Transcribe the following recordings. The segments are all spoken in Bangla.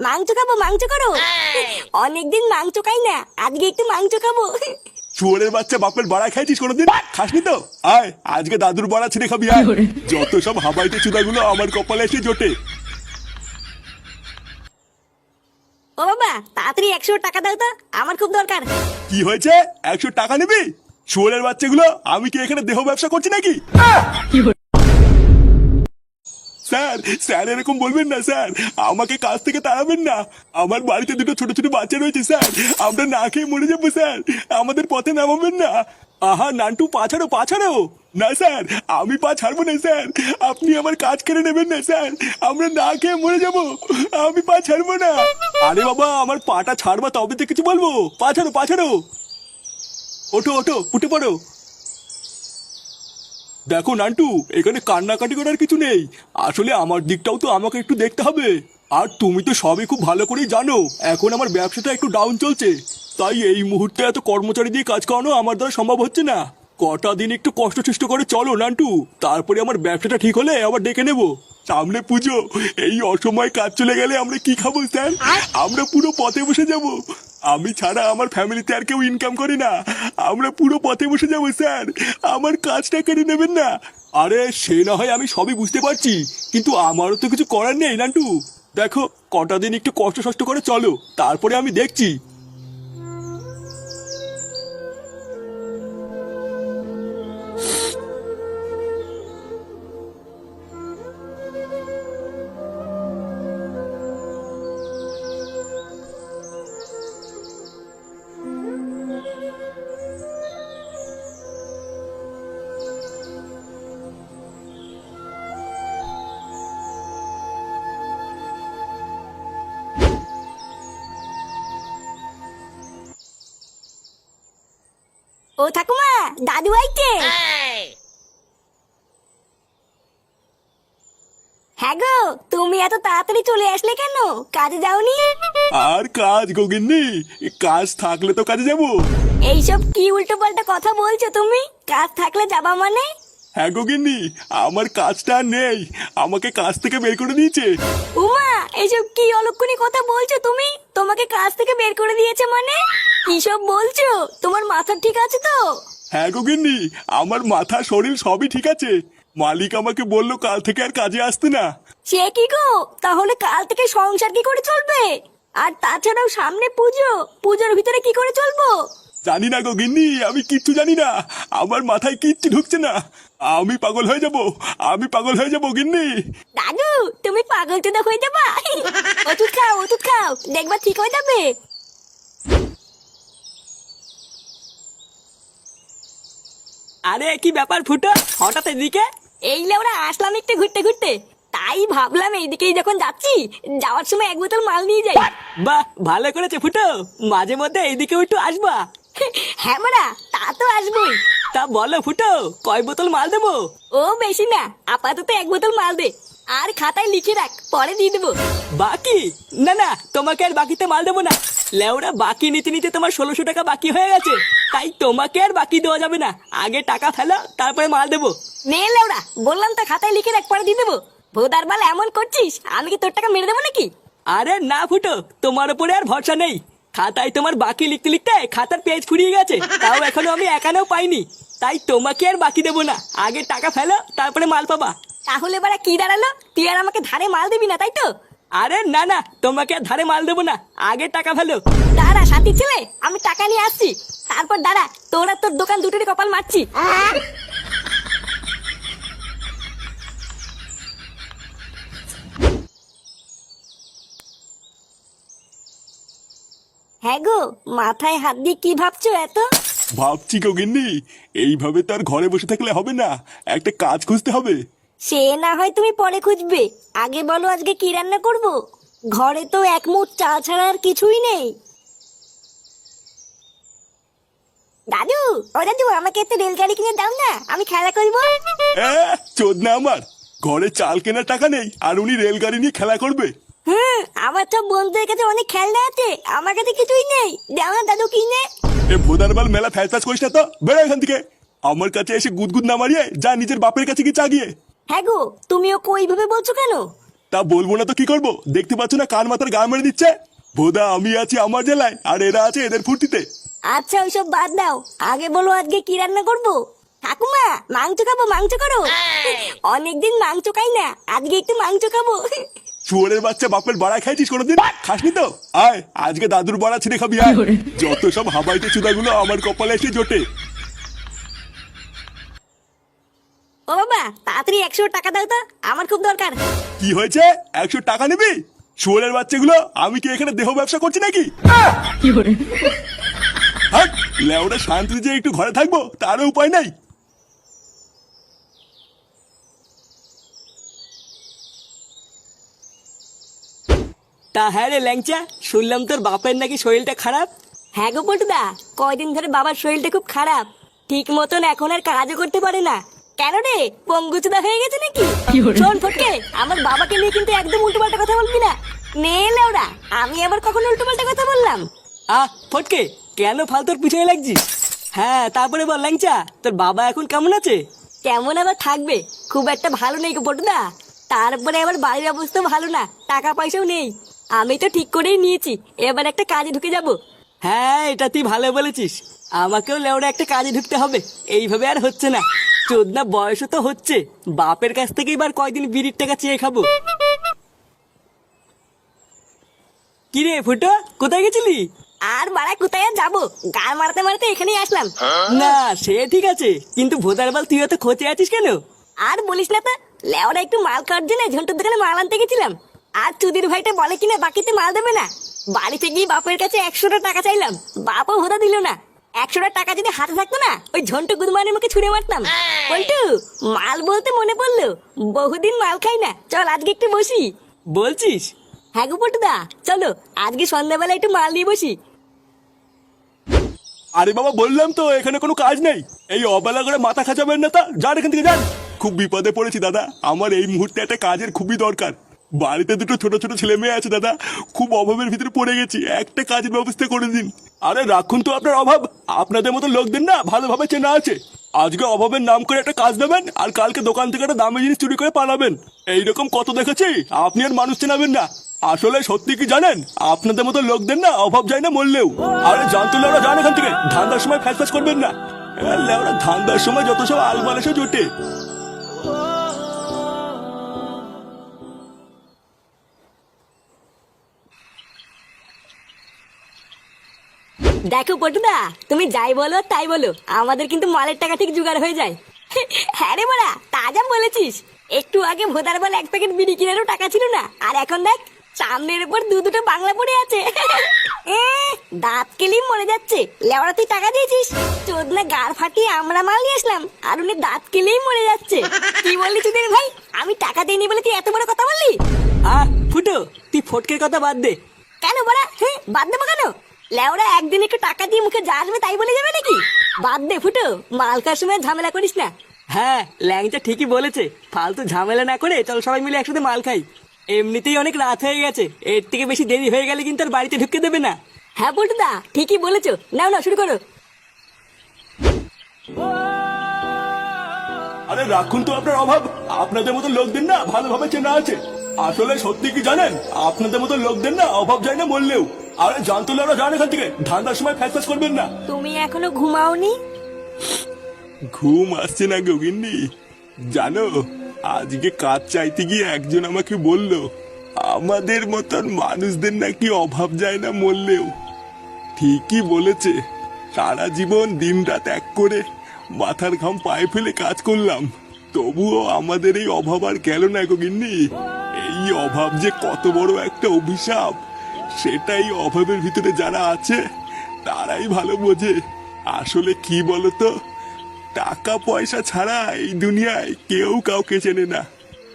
মাংস খাবো, মাংস করো। অনেকদিন মাংস খাই না, আজকে একটু মাংস খাবো। শুয়োরের বাচ্চা, বাপের বাড়া খাইছিস কোনোদিন? খাসনি তো? আয় আজকে দাদুর বাড়া ছিঁড়ে খাবি। আয়, যত সব হাবাইতে চুদাগুলো আমার কপালে এসে জোটে। ও বাবা, তাড়াতাড়ি 100 টাকা দাও তো, আমার খুব দরকার। কি হয়েছে? 100 টাকা নিবি? শুয়োরের বাচ্চাগুলো, আমি কি এখানে দেহ ব্যবসা করছি নাকি? স্যার, স্যার এরকম বলবেন না স্যার, আমাকে কাজ থেকে তাড়াবেন না। আমার বাড়িতে দুটো ছোট ছোট বাচ্চা রয়েছে স্যার, আমরা না খেয়ে মরে যাবো স্যার, আমাদের পথে নামাবেন না। আহা নান্টু, পা ছাড়ো, পা ছাড়ো। না স্যার, আমি পা ছাড়বো না স্যার, আপনি আমার কাজ কেড়ে নেবেন না স্যার, আমরা না খেয়ে মরে যাবো, আমি পা ছাড়বো না। আরে বাবা, আমার পাটা ছাড়বা তবে তো কিছু বলবো। পা ছাড়ো, পা ছাড়ো। ওঠো ওঠো, উঠে পড়ো। দেখো নান্টু, এখানে কান্নাকাটি করার কিছু নেই, আসলে আমার দিকটাও তো আমাকে একটু দেখতে হবে। আর তুমি তো সবই খুব ভালো করেই জানো, এখন আমার ব্যবসাটা একটু ডাউন চলছে, তাই এই মুহূর্তে এত কর্মচারী দিয়ে কাজ করানো আমার দ্বারা সম্ভব হচ্ছে না। কটা দিন একটু কষ্ট চেষ্ট করে চলো নান্টু, তারপরে আমার ব্যবসাটা ঠিক হলে আবার ডেকে নেবো। সামনে পুজো, এই অসময়ে কাজ চলে গেলে আমরা কি খাবো স্যার? আমরা পুরো পথে বসে যাব। আমি ছাড়া আমার ফ্যামিলিতে আর কেউ ইনকাম করে না, আমরা পুরো পথে বসে যাবো স্যার, আমার কাজটা কেড়ে নেবেন না। আরে সে না হয় আমি সবই বুঝতে পারছি, কিন্তু আমারও তো কিছু করার নেই নান্টু। দেখো, কটা দিন একটু কষ্ট সষ্ট করে চলো, তারপরে আমি দেখছি। ও ঠাকুমা, দাদু আইছে। হ্যাঁ গো, তুমি এত তাড়াতাড়ি চলে আসলে কেন? কাজে যাওনি? আর কাজ গোগিন্নি, কাজ থাকলে তো কাজে যাবো। এইসব কি উল্টো পাল্টা কথা বলছো তুমি? কাজ থাকলে যাবা মানে? হ্যাঁ গোগিন্নি, আমার কাজটা আর নেই, আমাকে কাজ থেকে বের করে দিয়েছে। উমা, এইসব কি অলক্ষণী কথা বলছো তুমি? তোমাকে কাজ থেকে বের করে দিয়েছে মানে? কি সব বলছো? তোমার মাথা ঠিক আছে তো? হ্যাঁ গোগিন্নি, আমার মাথা শরীর সবই ঠিক আছে, মালিক আমাকে বললো কাল থেকে আর কাজে আসতে না। সে কি গো, তাহলে কাল থেকে সংসার কি করে চলবে? আর তাছাড়াও সামনে পুজো, পুজোর ভিতরে কি করে চলবো? জানি না গোগিন্নি, আমি কিচ্ছু জানি না, আমার মাথায় কিচ্ছু ঢুকছে না, আমি পাগল হয়ে যাব, আমি পাগল হয়ে যাবো গিন্নি। দাদু, তুমি পাগল চোদা হয়ে যাবা। ওষুধ খাও, ওষুধ খাও, দেখবা ঠিক হয়ে যাবে। আরে কি ব্যাপার ফুটো, হঠাৎ এদিকে? এই লেওরা আসলাম একটু ঘুরতে ঘুরতে, তাই ভাবলাম এইদিকেই যখন যাচ্ছি, যাওয়ার সময় 1 বোতল মাল নিয়ে যাই। বাহ, ভালো করেছে ফুটো, মাঝে মধ্যে এইদিকে একটু আসবা। হ্যাঁ মারা, তা তো আসবোই। তা বলো ফুটো, কয় বোতল মাল দেবো? ও বেশি না, আপাতত 1 বোতল মাল দে, আর খাতায় লিখে রাখ, পরে দিয়ে দেবো। বাকি? না না, তোমাকে আর বাকিতে মাল দেবো না। লেওরা, বাকি নিতে নিতে তোমার 1600 টাকা বাকি হয়ে গেছে, তাই তোমাকে আর বাকি দেওয়া যাবে না, আগে টাকা ফেলো তারপরে মাল দেবো। নে লেওরা, বললাম তো খাতায় লিখে রাখ, পরে দিয়ে দেবো। ভোদার বাল এমন করছিস, আমি কি তোর টাকা মেরে দেবো নাকি? আরে না ফুটো, তোমার উপরে আর ভরসা নেই, খাতায় তোমার বাকি লিখতে লিখতে খাতার পেজ ফুরিয়ে গেছে, তাও এখনো আমি একানেও পাইনি, তাই তোমাকে আর বাকি দেবো না, আগে টাকা ফেলো তারপরে মাল পাবা। তাহলে এবার কি দাঁড়ালো, তুই আর আমাকে ধারে মাল দিবি না, তাই তো? আরে না না, তোমাকে আর ধারে মাল দেবো না, আগে টাকা ফেলো। দাঁড়া সাথী ছেলে, আমি টাকা নিয়ে আসছি, তারপর দাঁড়া, তোর আর তোর দোকান দুটোরই কপাল মারছি। হ্যাঁ গো, মাথায় হাত দিয়ে কি ভাবছো এত? ভাবছি গোগিন্নি, এইভাবে তো আর ঘরে বসে থাকলে হবে না, একটা কাজ খুঁজতে হবে। সে না হয় তুমি পরে খুঁজবে, আগে বলো আজকে কি রান্না করব? ঘরে তো 1 মুঠ চাল ছাড়া আর কিছুই নেই। দাদু, ও দাদু, আমাকে একটা রেলগাড়ি কিনে দাও না, আমি খেলা করবো। চোদনা আমার, ঘরে চাল কেনার টাকা নেই আর উনি রেলগাড়ি নিয়ে খেলা করবে? হুম, আমার সব বন্ধুদের কাছে অনেক খেলনা আছে, আমার কাছে কিছুই নেই, দাও না দাদু কিনে। এ ভোদারবাল মেলা ফ্যাচ ফ্যাচ করিস না তো, বেরো এখান থেকে, আমার কাছে এসে গুদগুদ না মারিয়ে যা নিজের বাপের কাছে গিয়ে চা গিয়ে। হ্যাঁ গো, তুমিও কই ভাবে বলছো কেন? তা বলবো না তো কি করবো? দেখতে পাচ্ছ না কান মাথার গা মেরে দিচ্ছে। ভোদা আমি আছি আমার জেলায়, আর এরা আছে এদের ফুর্তিতে। আচ্ছা ওইসব বাদ দাও, আগে বলো আজকে কি রান্না করবো। ঠাকুমা মাংস খাবো, মাংস করো। অনেকদিন মাংস খাই না, আজকে একটু মাংস খাবো। শুয়োরের বাচ্চা, বাপের বাড়া খাইছিস কোনোদিন? খাসনি তো? আয় আজকে দাদুর বাড়া ছিঁড়ে খাবি আয়। যত সব হাবাইতে চুদাগুলো আমার কপালে এসে জোটে। ও বাবা তাড়াতাড়ি 100 টাকা দাও তো, আমার খুব দরকার। কি হয়েছে? 100 টাকা নিবি? শুয়োরের বাচ্চাগুলো, আমি কি এখানে দেহ ব্যবসা করছি নাকি? হাট, লেওরা শান্তি যে একটু ঘরে থাকবো তারও উপায় নাই। তা হ্যাঁ রে ল্যাংচা, শুনলাম তোর বাপের নাকি শরীরটা খারাপ। হ্যাঁ গো পটুদা, কয়দিন ধরে বাবার শরীরটা খুব খারাপ, ঠিক মতন এখন আর কাজও করতে পারে না। কেন রে, পঙ্গুচুদা হয়ে গেছে নাকি? শোন ফটকে, আমার বাবাকে নিয়ে কিন্তু একদম উল্টোপাল্টা কথা বলবি না। নে লেওরা, আমি আবার কখন উল্টোপাল্টা কথা বললাম? ফটকে, কেন ফালতুর পিছনে লাগছিস? হ্যাঁ তারপরে বল ল্যাংচা, তোর বাবা এখন কেমন আছে? কেমন আবার থাকবে, খুব একটা ভালো নেই গো পটুদা। তারপরে আবার বাড়ির অবস্থা ভালো না, টাকা পয়সাও নেই। আমি তো ঠিক করেই নিয়েছি, এবার একটা কাজে ঢুকে যাব। হ্যাঁ এটা তুই ভালো বলেছিস, আমাকেও লেওড়া একটা কাজে ঢুকতে হবে। এইভাবে আর হচ্ছে না, চোদনা বয়সও তো হচ্ছে, বাপের কাছ থেকে এবার কয়দিন বিড়ির টাকা চেয়ে খাবো। কিরে ফুটো, কোথায় গেছিলি? আর বাড়া কোথায় আর যাবো, গান মারতে মারতে এখানেই আসলাম। না সে ঠিক আছে, কিন্তু ভোদার বাল তুই এত খোঁচে আছিস কেন? আর বলিস না তো, লেওরা একটু মাল খাওয়ার জন্য ঝন্টুর দোকানে মাল আনতে গেছিলাম। আর চুদির ভাইটা বলে কিনা বাকিতে মাল দেবে না। বাড়িতে গিয়ে বাপের কাছে 100 টাকা চাইলাম, বাপও হোদা দিল না। 100 টাকা যদি হাতে থাকতো না, ওই ঝন্টু গুদমানের মুখে ছুঁড়ে মারতাম। বলটু, মাল বলতে মনে পড়লো, বহুদিন মাল খাই না, চল আজকে একটু বসি। বলছিস? হ্যাঁ গো পটুদা, চলো আজকে সন্ধ্যাবেলা একটু মাল নিয়ে বসি। আরে বাবা বললাম তো এখানে কোনো কাজ নেই। এই অবেলা করে মাথা খাঁচাবেন না, তা যান এখান থেকে যান। খুব বিপদে পড়েছি দাদা, আমার এই মুহূর্তে একটা কাজের খুবই দরকার। বাড়িতে দুটো ছোট ছোট ছেলে মেয়ে আছে দাদা, খুব অভাবের ভিতরে পড়ে গেছি, একটা কাজের ব্যবস্থা করে দিন। আরে রাখুন তো আপনার অভাব, আপনাদের মতো লোকদের না ভালোভাবে চেনা আছে। আজকে অভাবের নাম করে একটা কাজ দেবেন, আর কালকে দোকান থেকে একটা দামি জিনিস চুরি করে পালাবেন। এইরকম কত দেখেছি, আপনি আর মানুষ চেনাবেন না। আসলে সত্যি কি জানেন, আপনাদের মতো লোকদের না অভাব যায় না মরলেও। আরে জানতো লেওরা, যান এখান থেকে, ধান্দার সময় ফ্যাস করবেন না। লেওরা ধান্দার সময় যত সব আলমাল এসে জোটে। দেখো পটুদা, তুমি যাই বলো আর তাই বলো, আমাদের কিন্তু মালের টাকা ঠিক জোগাড় হয়ে যায়। হ্যাঁ রে বড়া, তাজা বলেছিস। একটু আগে ভোদার বল 1 প্যাকেট বিড়ি কিনারও টাকা ছিল না, আর এখন দেখ সামনের উপর দুটো বাংলা পড়ে আছে। দাঁত কেলি মরে যাচ্ছে। লেওড়া তুই টাকা দিয়েছিস, চোদনা গাড় ফাটিয়ে আমরা মাল নিয়ে আসলাম, আর উনি দাঁত কেলেই মরে যাচ্ছে। কি বললি চুদের ভাই, আমি টাকা দিইনি বলে তুই এত বড় কথা বললি? ফুটো, তুই ফটকের কথা বাদ দে। কেন বড়া, হ্যাঁ বাদ দেবো কেন? লেওরা একদিন একটু টাকা দিয়ে মুখে যা আসবে তাই বলে যাবে নাকি? বাদ দে ফুটো, মাল খাওয়ার সময় ঝামেলা করিস না। হ্যাঁ ল্যাংচা ঠিকই বলেছে, ফালতু ঝামেলা না করে চল সবাই মিলে একসাথে মাল খাই। এমনিতেই অনেক রাত হয়ে গেছে, এর থেকে বেশি দেরি হয়ে গেলে কিন্তু আর বাড়িতে ঢুকতে দেবে না। হ্যাঁ পটুদা, ঠিকই বলেছো, নাও না শুরু করো। আরে রাখুন তো আপনার অভাব, আপনাদের মতো লোকদের না ভালোভাবে চেনা আছে। আসলে সত্যি কি জানেন, আপনাদের মতো লোকদের না অভাব যায় না মরলেও। আরে জানতো লেওরা, যান এখান থেকে, ধান্দার সময় ফ্যাস করবেন না। তুমি এখনো ঘুমাওনি? ঘুম আসছে না গগিন্নি। জানো, আজকে কাজ চাইতে গিয়ে একজন আমাকে বলল, আমাদের মতন মানুষদের নাকি অভাব যায় না মরলেও। ঠিকই বলেছে, সারা জীবন দিন রাত এক করে মাথার ঘাম পায়ে ফেলে কাজ করলাম, তবুও আমাদের এই অভাব আর গেল না গগিন্নি। এই অভাব যে কত বড় একটা অভিশাপ, সেটাই অভাবের ভিতরে যারা আছে তারাই ভালো বোঝে। আসলে কি বলতো, টাকা পয়সা ছাড়া এই দুনিয়ায় কেউ কাউকে চেনে না।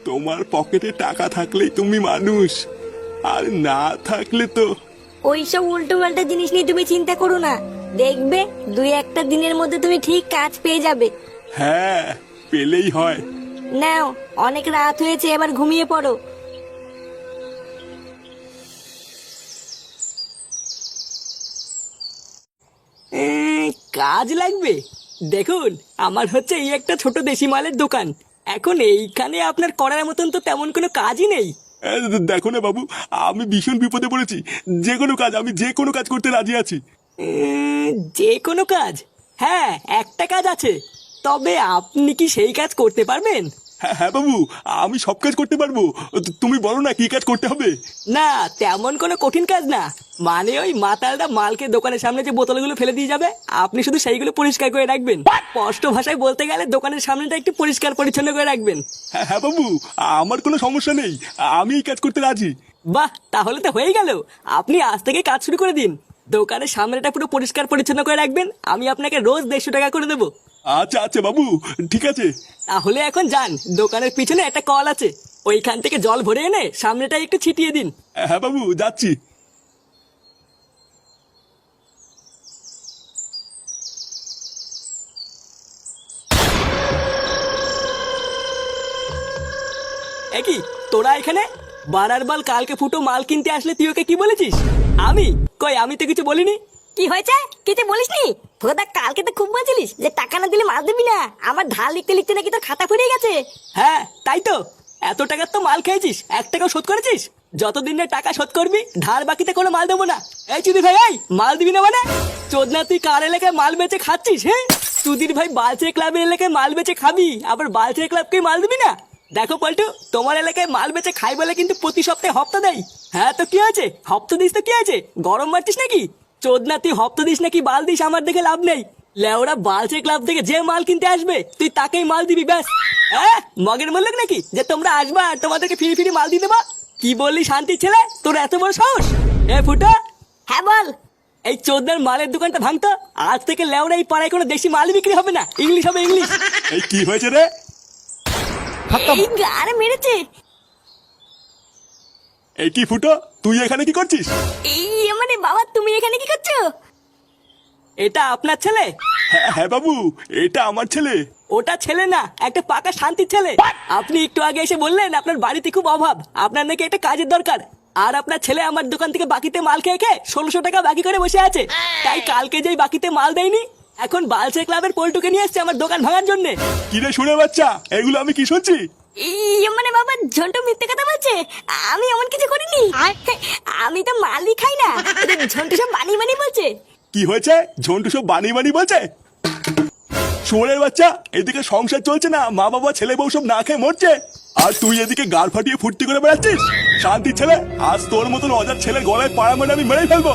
তোমার পকেটে টাকা থাকলেই তুমি মানুষ, আর না থাকলে তো। ওইসব উল্টো পাল্টা জিনিস নিয়ে তুমি চিন্তা করো না, দেখবে 2-1 দিনের মধ্যে তুমি ঠিক কাজ পেয়ে যাবে। হ্যাঁ, পেলেই হয়। নাও, অনেক রাত হয়েছে, এবার ঘুমিয়ে পড়ো। কাজ লাগবে? দেখুন, আমার হচ্ছে এই একটা ছোট দেশি মালের দোকান। এখন এইখানে আপনার করার মতন তো তেমন কোনো কাজই নেই। দেখো না বাবু, আমি ভীষণ বিপদে পড়েছি। যে কোনো কাজ করতে রাজি আছি। যে কোনো কাজ? হ্যাঁ, একটা কাজ আছে, তবে আপনি কি সেই কাজ করতে পারবেন? হ্যাঁ হ্যাঁ বাবু, আমি সব কাজ করতে পারবো। তুমি বলো না কি কাজ করতে হবে। না, তেমন কোনো কঠিন কাজ না। মানে ওই মাতালটা মালকে দোকানের সামনে যে বোতলগুলো ফেলে দিয়ে যাবে, আপনি শুধু সেইগুলো পরিষ্কার করে রাখবেন। স্পষ্ট ভাষায় বলতে গেলে দোকানের সামনেটা একটু পরিষ্কার পরিচ্ছন্ন করে রাখবেন। হ্যাঁ হ্যাঁ বাবু, আমার কোনো সমস্যা নেই, আমি এই কাজ করতে রাজি। বাহ, তাহলে তো হয়ে গেল। আপনি আজ থেকে কাজ শুরু করে দিন। দোকানের সামনেটা পুরো পরিষ্কার পরিচ্ছন্ন করে রাখবেন, আমি আপনাকে রোজ 150 টাকা করে দেবো। আচ্ছা আচ্ছা বাবু, ঠিক আছে। তাহলে এখন যান, দোকানের পিছনে একটা কল আছে, ওইখান থেকে জল ভরে এনে সামনেটা একটু ছিটিয়ে দিন। হ্যাঁ বাবু, যাচ্ছি। একই তোরা এখানে? বারার বাল কালকে ফুটো মাল কিনতে আসলে তুই ওকে কি বলেছিস? আমি কই, আমি তো কিছু বলিনি। কি হয়েছে? কিছু বলিসনি? ভোদা কালকে তো খুব বলছিলিস যে টাকা না দিলে মাল দিবি না। আমার ধার লিখতে লিখতে নাকি তোর খাতা ফুরিয়ে গেছে। হ্যাঁ তাই তো, এত টাকার তো মাল খেয়েছিস, 1 টাকাও শোধ করেছিস? যতদিন না টাকা শোধ করবি ধার বাকিতে কোনো মাল দেবো না। এই চুদি ভাই, এই মাল দিবি না মানে? চোদনা, তুই কার এলাকায় মাল বেচে খাচ্ছিস? হ্যাঁ, চুদির ভাই বালচের ক্লাবের এলাকায় মাল বেচে খাবি, আবার বালচের ক্লাবকে মাল দিবি না? দেখো পল্টু, তোমার এলাকায় মাল বেচে খাই বলে কিন্তু প্রতি সপ্তাহে হপ্তা দেয়। হ্যাঁ তো কি আছে, হপ্তা দিস তো কি আছে, গরম মারছিস নাকি? চোদনা, তুই হপ্তা দিস নাকি বাল দিস আমার দেখে লাভ নেই। লেওরা বালচের ক্লাব থেকে যে মাল কিনতে আসবে তুই তাকেই মাল দিবি, ব্যাস। হ্যাঁ, মগের মূল্য নাকি যে তোমরা আসবা আর তোমাদেরকে ফিরি ফিরি মাল দিয়ে দেবা? কি বললি শান্তির ছেলে, তোর এত বড় সাহস? এ ফুটা, হ্যাঁ বল। এই চোদনার মালের দোকানটা ভাঙতো। আজ থেকে লেওরা এই পাড়ায় কোনো দেশি মাল বিক্রি হবে না, ইংলিশ হবে ইংলিশ। এই কি হয়েছে রে? এই গাড়ে মেরেছে। এই কি ফুটো, তুই এখানে কি করছিস? এই মানে বাবা, তুমি এখানে কি করছো? এটা আপনার ছেলে? হ্যাঁ হ্যাঁ বাবু, এটা আমার ছেলে। ওটা ছেলে না, একটা পাকা শান্তির ছেলে। আপনি একটু আগে এসে বললেন আপনার বাড়িতে খুব অভাব, আপনার নাকি একটা কাজের দরকার। আর আপনার ছেলে আমার দোকান থেকে বাকিতে মাল খেয়ে খেয়ে 1600 টাকা বাকি করে বসে আছে। তাই কালকে যেই বাকিতে মাল দেয়নি, এখন বালচে ক্লাবের পল্টুকে নিয়ে এসছে আমার দোকান ভাঙার জন্য। কিরে শুনে বাচ্চা, এগুলো আমি কি শুনছি? এই মানে বাবা, ঝন্টু মিথ্যে কথা বলছে। আমি এমন কিছু করিনি। আমি তো মালই খাই না। ঝন্টু সব বানিয়ে বানিয়ে বলছে। কি হয়েছে? ঝন্টু সব বানিয়ে বানিয়ে বলছে? শুয়োরের বাচ্চা, এদিকে সংসার চলছে না, মা বাবা ছেলে বউ সব না খেয়ে মরছে, আর তুই এদিকে গাল ফাটিয়ে ফুর্তি করে বেড়াচ্ছিস। শান্তির ছেলে, আজ তোর মতন অজার ছেলের গলায় পাড়া মেরে আমি মেরেই ফেলবো।